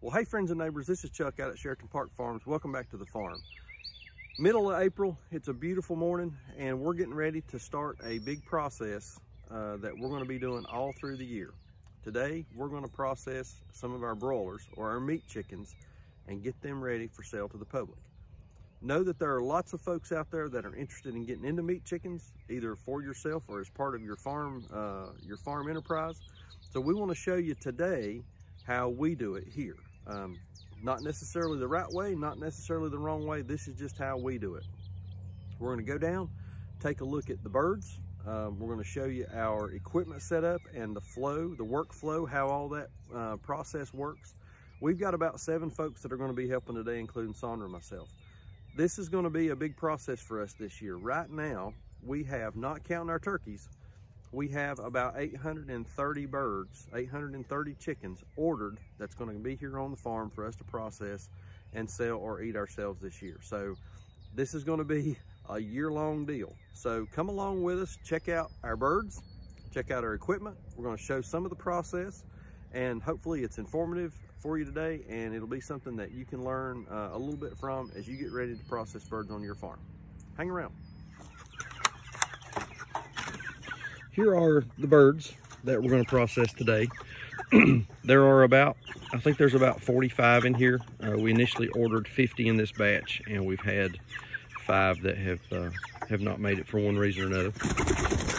Well, hey friends and neighbors, this is Chuck out at Sheraton Park Farms. Welcome back to the farm. Middle of April, it's a beautiful morning and we're getting ready to start a big process that we're going to be doing all through the year. Today, we're going to process some of our broilers or our meat chickens and get them ready for sale to the public. Know that there are lots of folks out there that are interested in getting into meat chickens, either for yourself or as part of your farm enterprise. So we want to show you today how we do it here. Not necessarily the right way, not necessarily the wrong way. This is just how we do it. We're going to go down, take a look at the birds. We're going to show you our equipment setup and the flow, the workflow, how all that process works. We've got about 7 folks that are going to be helping today, including Sandra and myself. This is going to be a big process for us this year. Right now, we have, not counting our turkeys, we have about 830 birds, 830 chickens ordered that's going to be here on the farm for us to process and sell or eat ourselves this year. So this is going to be a year-long deal. So come along with us, check out our birds, check out our equipment. We're going to show some of the process, and hopefully it's informative for you today, and it'll be something that you can learn a little bit from as you get ready to process birds on your farm. Hang around. Here are the birds that we're going to process today. There are about, I think there's about 45 in here. We initially ordered 50 in this batch, and we've had 5 that have not made it for one reason or another.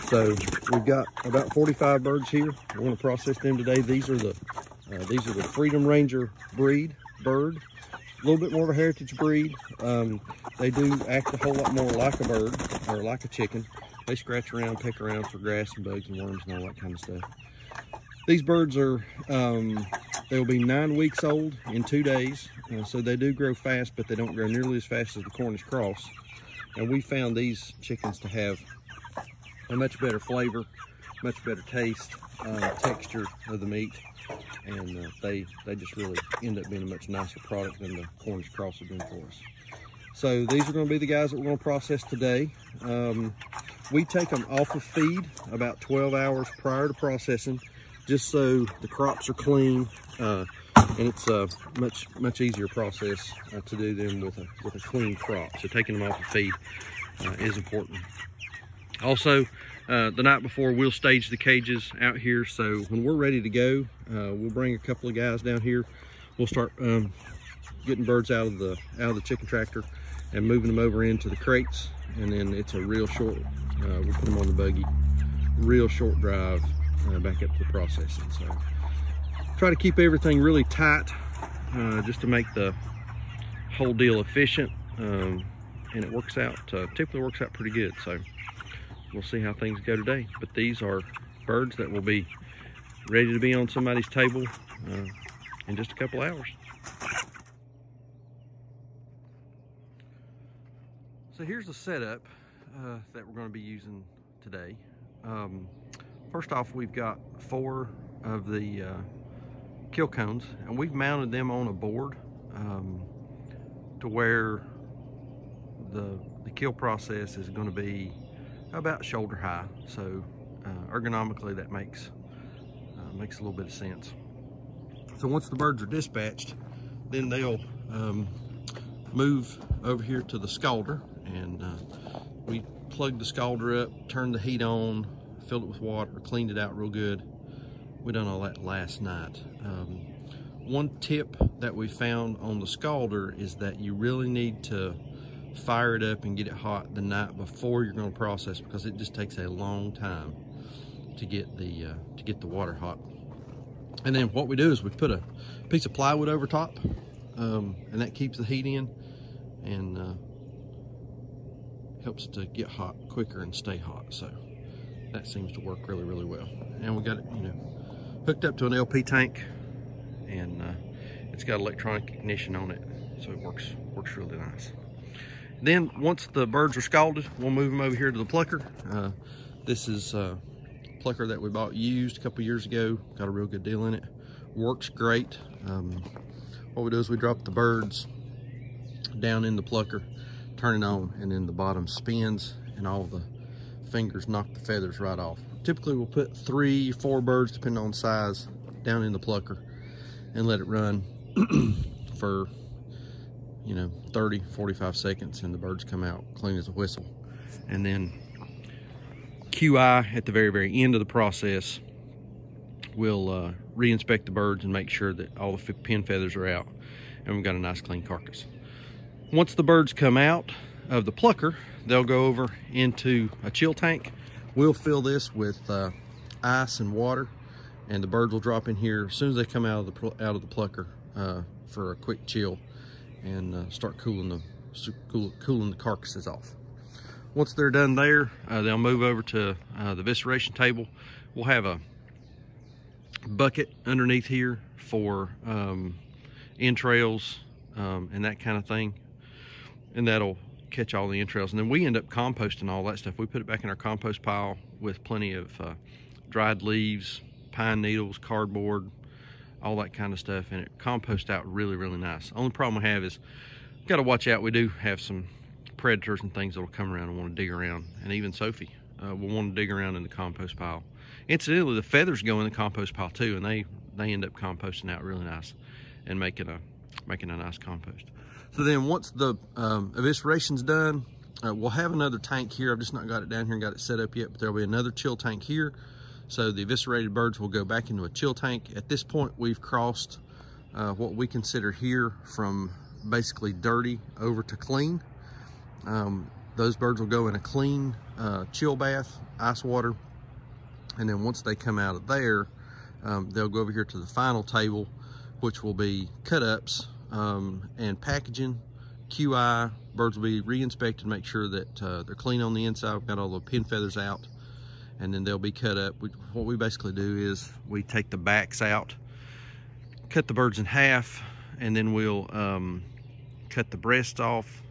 So we've got about 45 birds here. We're going to process them today. These are the Freedom Ranger breed bird. A little bit more of a heritage breed. They do act a whole lot more like a bird or like a chicken. They scratch around, peck around for grass and bugs and worms and all that kind of stuff. These birds are, they'll be 9 weeks old in 2 days. So they do grow fast, but they don't grow nearly as fast as the Cornish cross. And we found these chickens to have a much better flavor, much better taste, texture of the meat. And they just really end up being a much nicer product than the Cornish cross have been for us. So these are going to be the guys that we're going to process today. We take them off of feed about 12 hours prior to processing, just so the crops are clean, and it's a much easier process to do them with a clean crop. So taking them off of feed is important. Also, the night before, we'll stage the cages out here. So when we're ready to go, we'll bring a couple of guys down here. We'll start getting birds out of the chicken tractor and moving them over into the crates. And then it's a real short, we'll put them on the buggy, real short drive back up to the processing. So try to keep everything really tight just to make the whole deal efficient. And it works out, typically works out pretty good. So we'll see how things go today. But these are birds that will be ready to be on somebody's table in just a couple hours. So here's the setup that we're going to be using today. First off, we've got 4 of the kill cones, and we've mounted them on a board to where the kill process is going to be about shoulder high. So ergonomically, that makes a little bit of sense. So once the birds are dispatched, then they'll move over here to the scalder, and we plugged the scalder up, turned the heat on, filled it with water, cleaned it out real good. We done all that last night. One tip that we found on the scalder is that you really need to fire it up and get it hot the night before you're going to process, because it just takes a long time to get the water hot. And then what we do is we put a piece of plywood over top, and that keeps the heat in and helps it to get hot quicker and stay hot. So that seems to work really, really well. And we got it, hooked up to an LP tank, and it's got electronic ignition on it, so it works really nice. Then once the birds are scalded, we'll move them over here to the plucker. This is a plucker that we bought used a couple years ago. Got a real good deal in it. Works great. What we do is we drop the birds down in the plucker, turn it on, and then the bottom spins and all the fingers knock the feathers right off. Typically we'll put 3 or 4 birds, depending on size, down in the plucker and let it run for, you know, 30, 45 seconds, and the birds come out clean as a whistle. And then QI at the very, very end of the process will re-inspect the birds and make sure that all the pin feathers are out, and we've got a nice clean carcass. Once the birds come out of the plucker, they'll go over into a chill tank. We'll fill this with ice and water, and the birds will drop in here as soon as they come out of the plucker for a quick chill, and start cooling the carcasses off. Once they're done there, they'll move over to the evisceration table. We'll have a bucket underneath here for entrails and that kind of thing, and that'll catch all the entrails. And then we end up composting all that stuff. We put it back in our compost pile with plenty of dried leaves, pine needles, cardboard, all that kind of stuff, and it composts out really, really nice. Only problem we have is got to watch out. We do have some predators and things that will come around and want to dig around, and even Sophie will want to dig around in the compost pile. Incidentally, the feathers go in the compost pile too, and they end up composting out really nice and making a nice compost. So then once the evisceration's done, we'll have another tank here. I've just not got it down here and got it set up yet, but there'll be another chill tank here. So the eviscerated birds will go back into a chill tank. At this point, we've crossed what we consider here from basically dirty over to clean. Those birds will go in a clean chill bath, ice water, and then once they come out of there, they'll go over here to the final table, which will be cut-ups and packaging, QI. Birds will be re-inspected, make sure that they're clean on the inside. We've got all the pin feathers out, and then they'll be cut up. What we basically do is we take the backs out, cut the birds in half, and then we'll cut the breasts off,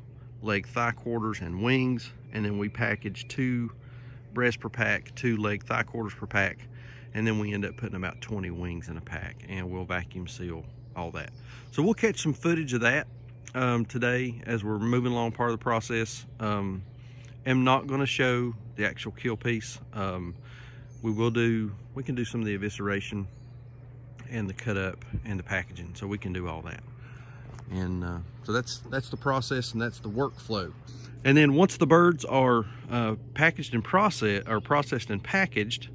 leg thigh quarters and wings, and then we package 2 breasts per pack, 2 leg thigh quarters per pack, and then we end up putting about 20 wings in a pack, and we'll vacuum seal all that. So we'll catch some footage of that today as we're moving along part of the process. I'm not going to show the actual kill piece. We can do some of the evisceration and the cut up and the packaging, so we can do all that. And so that's the process, and that's the workflow. And then once the birds are packaged and processed and packaged,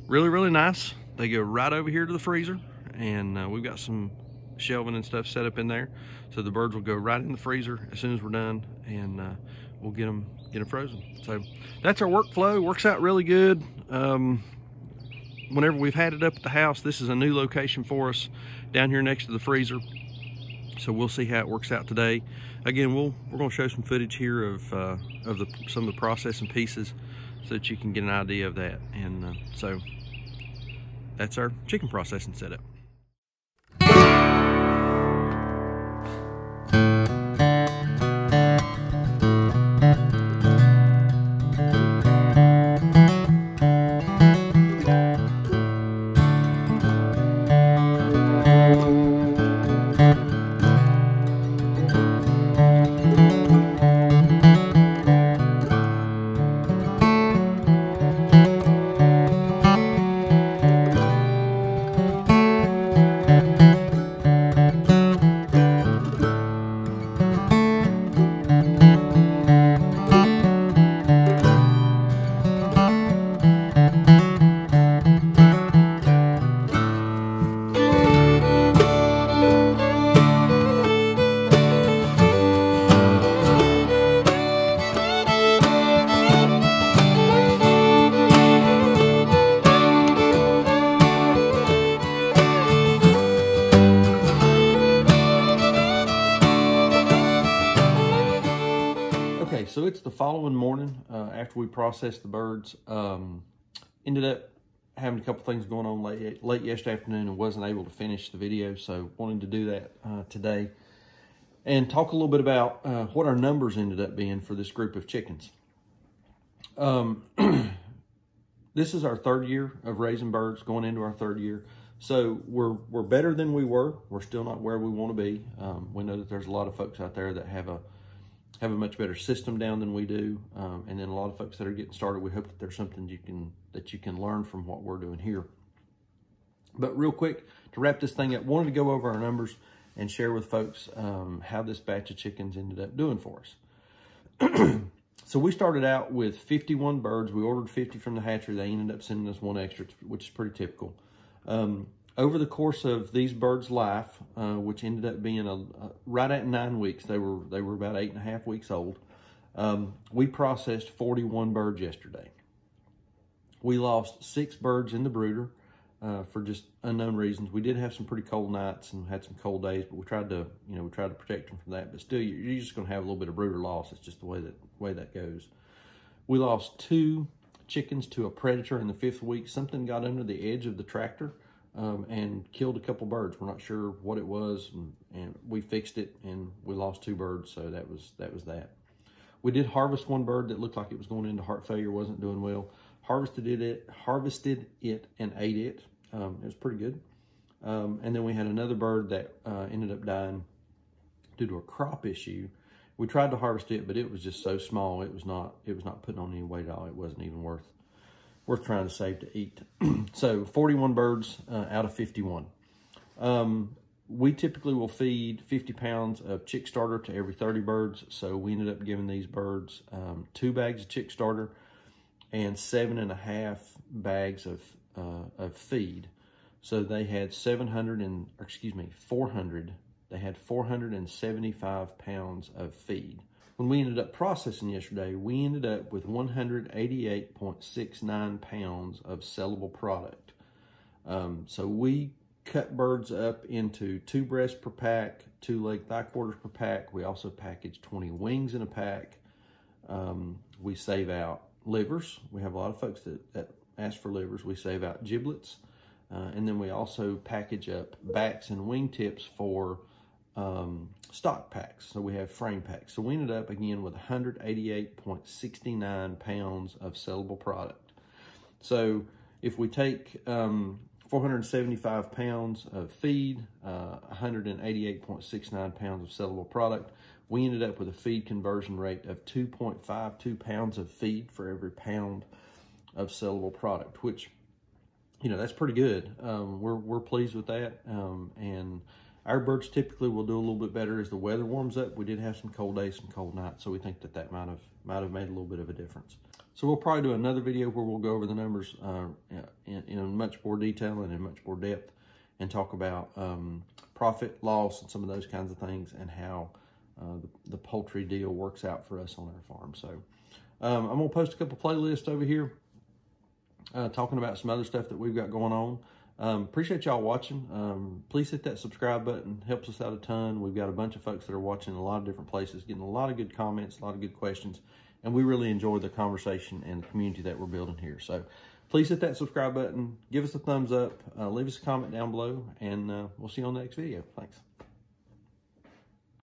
really, really nice, they go right over here to the freezer, and we've got some shelving and stuff set up in there, so the birds will go right in the freezer as soon as we're done, and we'll get them frozen. So that's our workflow. Works out really good. Whenever we've had it up at the house, this is a new location for us down here next to the freezer, so we'll see how it works out today. Again, we're going to show some footage here of some of the processing pieces so that you can get an idea of that. And so that's our chicken processing setup. So it's the following morning after we processed the birds. Ended up having a couple things going on late yesterday afternoon and wasn't able to finish the video, so wanted to do that today and talk a little bit about what our numbers ended up being for this group of chickens. This is our 3rd year of raising birds, going into our 3rd year. So we're better than we were. We're still not where we want to be. We know that there's a lot of folks out there that have a much better system down than we do, and then a lot of folks that are getting started. We hope that there's something that you can learn from what we're doing here. But real quick, to wrap this thing up, wanted to go over our numbers. and share with folks how this batch of chickens ended up doing for us. So we started out with 51 birds. We ordered 50 from the hatchery. They ended up sending us one extra, which is pretty typical. Over the course of these birds' life, which ended up being right at 9 weeks, they were about 8.5 weeks old. We processed 41 birds yesterday. We lost 6 birds in the brooder for just unknown reasons. We did have some pretty cold nights and had some cold days, but we tried to protect them from that. But still, you're just going to have a little bit of brooder loss. It's just the way that goes. We lost 2 chickens to a predator in the 5th week. Something got under the edge of the tractor and killed a couple birds. We're not sure what it was, and we fixed it, and we lost 2 birds. So that was that. We did harvest 1 bird that looked like it was going into heart failure, wasn't doing well. Harvested it and ate it. It was pretty good. And then we had another bird that ended up dying due to a crop issue. We tried to harvest it, but it was just so small. It was not putting on any weight at all. It wasn't even worth trying to save to eat. So 41 birds out of 51. We typically will feed 50 pounds of chick starter to every 30 birds. So we ended up giving these birds 2 bags of chick starter and 7.5 bags of feed. So they had 475 pounds of feed. When we ended up processing yesterday, we ended up with 188.69 pounds of sellable product. So we cut birds up into 2 breasts per pack, 2 leg thigh quarters per pack. We also packaged 20 wings in a pack. We save out livers. We have a lot of folks that ask for livers. We save out giblets. And then we also package up backs and wing tips for stock packs. So we have frame packs. So we ended up again with 188.69 pounds of sellable product. So if we take 475 pounds of feed, 188.69 pounds of sellable product, we ended up with a feed conversion rate of 2.52 pounds of feed for every pound of sellable product, which, that's pretty good. We're pleased with that. And our birds typically will do a little bit better as the weather warms up. We did have some cold days, some cold nights, so we think that might have made a little bit of a difference. So we'll probably do another video where we'll go over the numbers in much more detail and in much more depth, and talk about profit, loss, and some of those kinds of things, and how the poultry deal works out for us on our farm. So I'm gonna post a couple playlists over here talking about some other stuff that we've got going on. Appreciate y'all watching. Please hit that subscribe button. Helps us out a ton. We've got a bunch of folks that are watching in a lot of different places, getting a lot of good comments, a lot of good questions, and we really enjoy the conversation and the community that we're building here. So please hit that subscribe button, give us a thumbs up, leave us a comment down below, and we'll see you on the next video. Thanks.